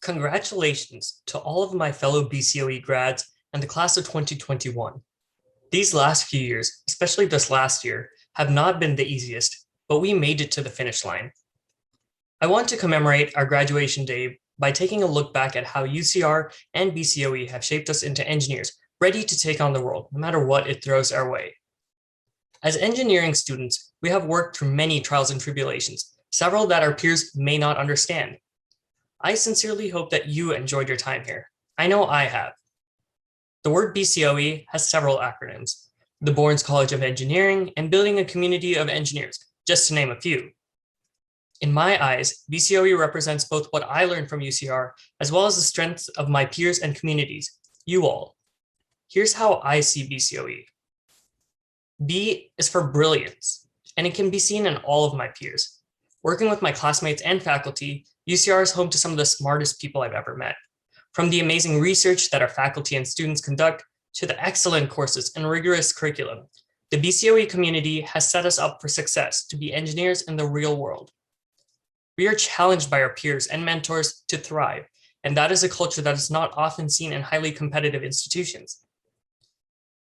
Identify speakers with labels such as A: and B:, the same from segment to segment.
A: Congratulations to all of my fellow BCOE grads and the class of 2021. These last few years, especially this last year, have not been the easiest, but we made it to the finish line. I want to commemorate our graduation day by taking a look back at how UCR and BCOE have shaped us into engineers ready to take on the world, no matter what it throws our way. As engineering students, we have worked through many trials and tribulations, several that our peers may not understand. I sincerely hope that you enjoyed your time here. I know I have. The word BCOE has several acronyms: the Bourns College of Engineering and Building a Community of Engineers, just to name a few. In my eyes, BCOE represents both what I learned from UCR as well as the strengths of my peers and communities, you all. Here's how I see BCOE. B is for brilliance, and it can be seen in all of my peers. Working with my classmates and faculty, UCR is home to some of the smartest people I've ever met. From the amazing research that our faculty and students conduct to the excellent courses and rigorous curriculum, the BCOE community has set us up for success to be engineers in the real world. We are challenged by our peers and mentors to thrive, and that is a culture that is not often seen in highly competitive institutions.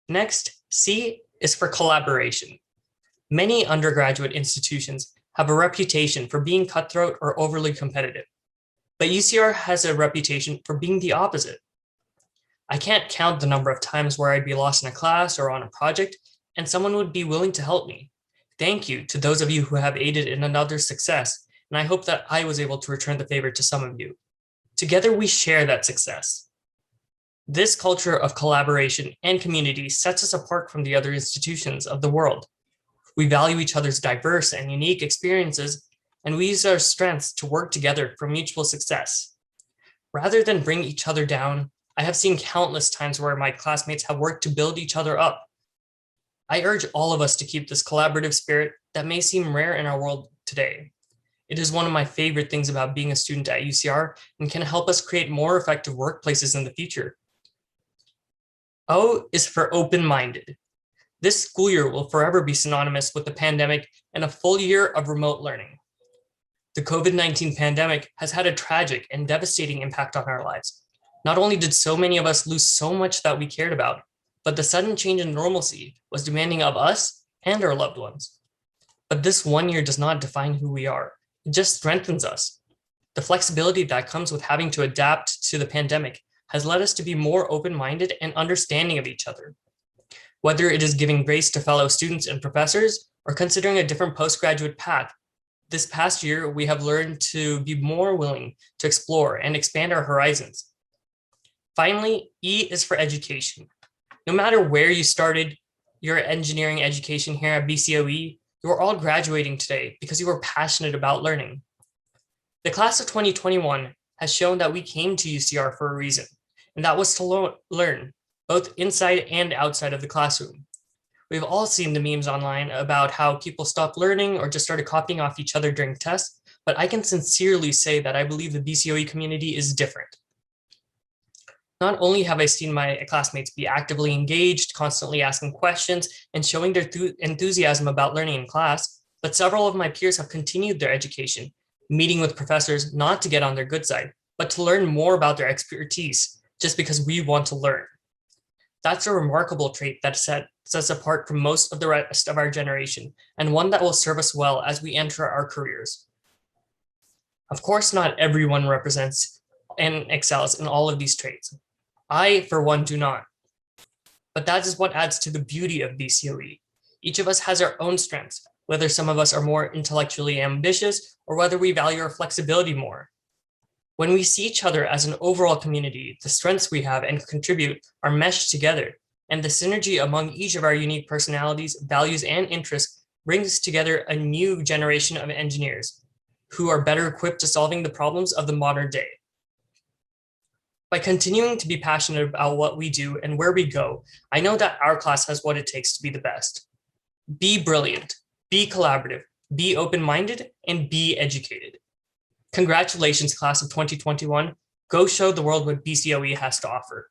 A: Next, C is for collaboration. Many undergraduate institutions have a reputation for being cutthroat or overly competitive, but UCR has a reputation for being the opposite. I can't count the number of times where I'd be lost in a class or on a project and someone would be willing to help me. Thank you to those of you who have aided in another's success, and I hope that I was able to return the favor to some of you. Together we share that success. This culture of collaboration and community sets us apart from the other institutions of the world. We value each other's diverse and unique experiences, and we use our strengths to work together for mutual success. Rather than bring each other down, I have seen countless times where my classmates have worked to build each other up. I urge all of us to keep this collaborative spirit that may seem rare in our world today. It is one of my favorite things about being a student at UCR and can help us create more effective workplaces in the future. O is for open-minded. This school year will forever be synonymous with the pandemic and a full year of remote learning. The COVID-19 pandemic has had a tragic and devastating impact on our lives. Not only did so many of us lose so much that we cared about, but the sudden change in normalcy was demanding of us and our loved ones. But this 1 year does not define who we are. It just strengthens us. The flexibility that comes with having to adapt to the pandemic has led us to be more open-minded and understanding of each other. Whether it is giving grace to fellow students and professors or considering a different postgraduate path, this past year we have learned to be more willing to explore and expand our horizons. Finally, E is for education. No matter where you started your engineering education here at BCOE, you are all graduating today because you were passionate about learning. The class of 2021 has shown that we came to UCR for a reason, and that was to learn, both inside and outside of the classroom. We've all seen the memes online about how people stopped learning or just started copying off each other during tests, but I can sincerely say that I believe the BCOE community is different. Not only have I seen my classmates be actively engaged, constantly asking questions, and showing their enthusiasm about learning in class, but several of my peers have continued their education, meeting with professors not to get on their good side, but to learn more about their expertise, just because we want to learn. That's a remarkable trait that sets us apart from most of the rest of our generation, and one that will serve us well as we enter our careers. Of course, not everyone represents and excels in all of these traits. I, for one, do not. But that is what adds to the beauty of BCOE. Each of us has our own strengths, whether some of us are more intellectually ambitious or whether we value our flexibility more. When we see each other as an overall community, the strengths we have and contribute are meshed together, and the synergy among each of our unique personalities, values, and interests brings together a new generation of engineers who are better equipped to solving the problems of the modern day. By continuing to be passionate about what we do and where we go, I know that our class has what it takes to be the best. Be brilliant, be collaborative, be open-minded, and be educated. Congratulations, class of 2021. Go show the world what BCOE has to offer.